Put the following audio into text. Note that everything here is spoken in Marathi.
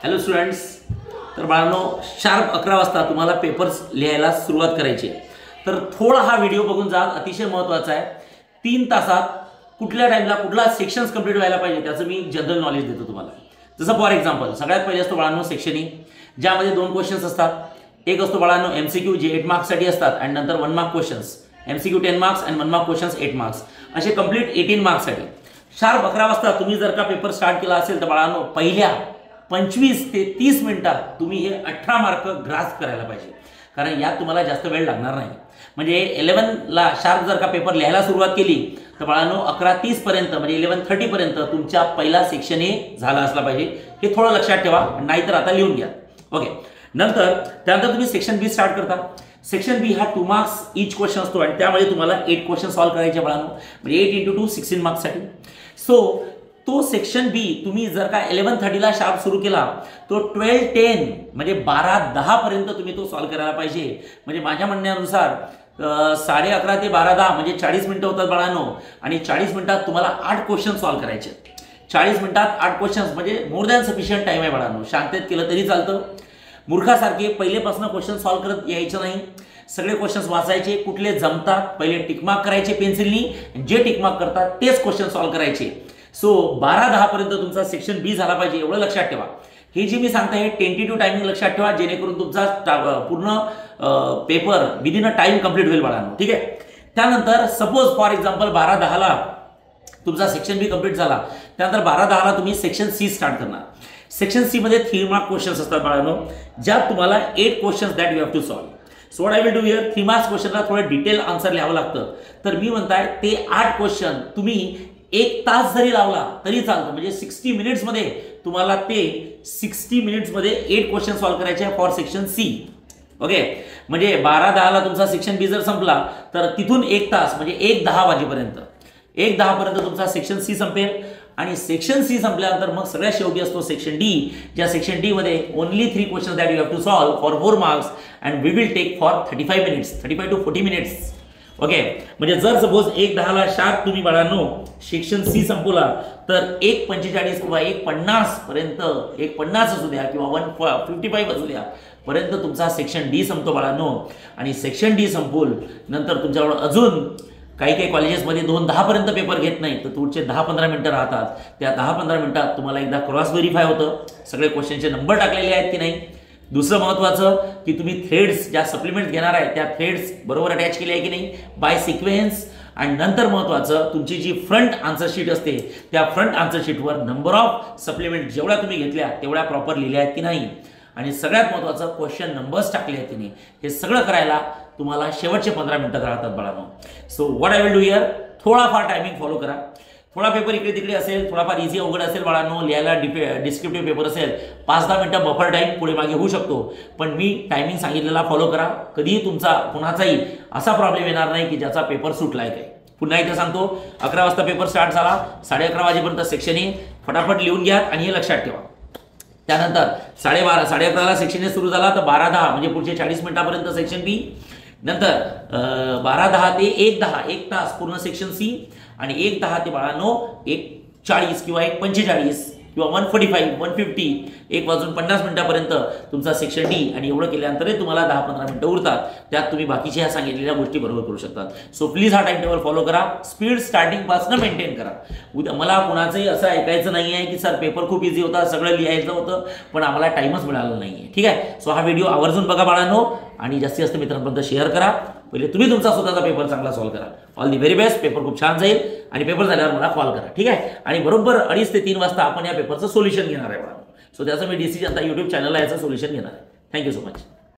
हॅलो स्टुडंट्स, तर बाळांनो शार्प 11 वाजता तुम्हाला पेपर्स लिहायला सुरुवात करायची आहे. तर थोडा हा व्हिडिओ बघून जा, अतिशय महत्त्वाचा आहे. 3 तासात कुठल्या टाइमला कुठला सेक्शन्स कंप्लीट व्हायला पाहिजे त्याचं मी जनरल नॉलेज देतो तुम्हाला. जसं फॉर एक्झाम्पल सगळ्यात पहिले असतो बाळांनो सेक्शन ई, ज्यामध्ये 2 क्वेश्चन्स असतात. एक असतो बाळांनो MCQ जे 8 मार्क्ससाठी असतात आणि नंतर 1 मार्क क्वेश्चन्स. MCQ 10 मार्क्स आणि 1 मार्क क्वेश्चन्स 8 मार्क्स, असे कंप्लीट 18 मार्क्ससाठी. शार्प 11 वाजता तुम्ही जर का पेपर स्टार्ट केला असेल तर बाळांनो पहिल्या 25 ते 30 मिनिटात तुम्ही हे 18 मार्क ग्रास्प करायला पाहिजे, कारण यात तुम्हाला जास्त वेळ लागणार नाही. म्हणजे 11ला शार्प जर का पेपर लिहायला सुरुवात केली तर बाळांनो 11:30 पर्यंत म्हणजे 11:30 पर्यंत तुमचा पहिला सेक्शन हे झाला असला पाहिजे. हे थोडं लक्षात ठेवा, नाहीतर आता लिहून घ्या. ओके, त्यानंतर तुम्ही सेक्शन बी स्टार्ट करता. सेक्शन बी हा 2 मार्क्स इच क्वेश्चन असतो आणि त्यामध्ये तुम्हाला 8 क्वेश्चन सॉल्व्ह करायचे बाळांनो, म्हणजे 8 × 2 16 मार्क्ससाठी. सो तो सेक्शन बी तुम्ही जर का 11:30ला शार्प सुरू केला तो 12:10 म्हणजे 12:10 पर्यंत तुम्ही तो सॉल्व्ह करायला पाहिजे. म्हणजे माझ्या म्हणण्यानुसार 11:30 ते 12:10 म्हणजे 40 मिनिटं होतात बाळांनो, आणि 40 मिनिटात तुम्हाला 8 क्वेश्चन सॉल्व्ह करायचे. 40 मिनिटात 8 क्वेश्चन्स म्हणजे मोर दॅन सफिशियंट टाइम आहे बाळांनो. शांततेत केलं तरी चालतं. मूर्खासारखे पहिलेपासून क्वेश्चन सॉल्व्ह करत यायचं नाही. सगळे क्वेश्चन्स वाचायचे, कुठले जमतात पहिले टिकमार्क करायचे पेन्सिलनी, जे टिकमार्क करतात तेच क्वेश्चन सॉल्व्ह करायचे. सो 12:10 पर्यंत तुमचा सेक्शन बी झाला पाहिजे, एवढं लक्षात ठेवा. हे जी मी सांगते हे टेंटेटिव्ह टायमिंग लक्षात ठेवा, जेणेकरून तुमचा पूर्ण paper within a time complete होईल बाळांनो. ठीक आहे. त्यानंतर सपोज फॉर एक्झाम्पल 12:10ला तुमचा सेक्शन बी कंप्लीट झाला, त्यानंतर 12:10ला तुम्ही सेक्शन सी स्टार्ट करणार. सेक्शन सी मध्ये 3 मार्क क्वेश्चन्स असतात बाळांनो, ज्यात तुम्हाला 8 questions that you have to solve. So what I will do here, 3 marks क्वेश्चनला थोडं डिटेल आन्सर लिहावं लागतं. तर मी म्हणताय ते 8 क्वेश्चन तुम्ही 1 तास जरी लावला तरी चालतं. म्हणजे 60 मिनिट्समध्ये तुम्हाला ते 60 मिनिट्समध्ये 8 क्वेश्चन सॉल्व्ह करायचे आहे फॉर सेक्शन सी. ओके, म्हणजे 12:10ला तुमचा सेक्शन बी जर संपला तर तिथून 1 तास म्हणजे 1:10 वाजेपर्यंत 1:10 पर्यंत तुमचा सेक्शन सी संपेल. आणि सेक्शन सी संपल्यानंतर मग सगळ्यात शेवटी असतो सेक्शन डी, ज्या सेक्शन डी मध्ये only 3 question that you have to solve for 4 marks and we will take for 35 minutes, 35 to 40 minutes. Okay, म्हणजे जर सपोज 1:10ला शार्प तुम्ही बाळांनो सेक्शन सी संपवला तर 1:45 किंवा 1:50 पर्यंत, 1:50 असू द्या किंवा 1:55 असू द्या पर्यंत तुमचा सेक्शन डी संपतो बाळांनो. आणि सेक्शन डी संपवून नंतर तुमच्याकडे अजून काही कॉलेजेसमध्ये 2:10 पर्यंत पेपर घेत नाही, तर तुमचे 10-15 मिनिटं राहतात. त्या 10-15 मिनिटात तुम्हाला एकदा क्रॉस व्हेरीफाय होतं सगळे क्वेश्चनचे नंबर टाकलेले आहेत की नाही. दुसरं महत्त्वाचं की तुम्ही थ्रेड्स ज्या सप्लिमेंट घेणार आहे त्या थ्रेड्स बरोबर अटॅच केले आहे की नाही बाय सिक्वेन्स. आणि नंतर महत्त्वाचं तुमची जी फ्रंट आन्सर शीट असते त्या फ्रंट आन्सर शीटवर नंबर ऑफ सप्लिमेंट जेवढ्या तुम्ही घेतल्या तेवढ्या प्रॉपर लिहिल्या आहेत की नाही. आणि सगळ्यात महत्त्वाचं क्वेश्चन नंबर्स टाकले आहेत की नाही. हे सगळं करायला तुम्हाला शेवटचे 15 मिनिटात राहतात बाळांनो. So what I will do here, थोडाफार टायमिंग फॉलो करा. थोडा पेपर इकडे तिकडे असेल, थोडाफार इझी अवघड असेल बाळांनो, लिहायला डिस्क्रिप्टिव्ह पेपर असेल 5-10 मिनिटं बफर टाईम पुढे मागे होऊ शकतो, पण मी टायमिंग सांगितलेला फॉलो करा. कधीही तुमचा कुणाचाही असा प्रॉब्लेम येणार नाही की ज्याचा पेपर सुटलाय काय. पुन्हा एकदा सांगतो, 11 वाजता पेपर स्टार्ट झाला, 11:30 वाजेपर्यंत सेक्शन ए फटाफट लिहून घ्या आणि हे लक्षात ठेवा. त्यानंतर 12:30 11:30ला सेक्शन ए सुरू झाला तर 12:10 म्हणजे पुढचे 40 मिनिटापर्यंत सेक्शन बी. नंतर 12:10 ते 1:10 1 तास पूर्ण सेक्शन सी. आणि 1:10 ते बाळांनो 1:40 किंवा 1:45 किंवा 1:45 1:50 1:50 मिनिटापर्यंत तुमचा सेक्शन डी. आणि एवढं केल्यानंतर तुम्हाला 10-15 मिनिटं उरतात, त्यात तुम्ही बाकीच्या ह्या सांगितलेल्या गोष्टी बरोबर करू शकतात. सो प्लीज हा टाइम टेबल फॉलो करा. स्पीड स्टार्टिंगपासून मेंटेन करा. उद्या मला कुणाचंही असं ऐकायचं नाही आहे की सर पेपर खूप इझी होता, सगळं लिहायचं होतं पण आम्हाला टाइमच मिळाला नाही आहे. ठीक आहे. सो हा व्हिडिओ आवर्जून बघा बाळांनो आणि जास्तीत जास्त मित्रांपर्यंत शेअर करा. पहिले तुम्ही तुमचा स्वतःचा पेपर चांगला सॉल्व्ह करा. All the very best. Paper खूप छान जाईल आणि पेपर झाल्यावर मला कॉल करा. ठीक आहे. आणि बरोबर 2:30 ते 3 वाजता आपण या पेपरचं सोल्युशन घेणार आहे बाळांनो. सो त्याचं मी DC जनता YouTube चॅनलला याचं सोल्युशन घेणार आहे. Thank you so much.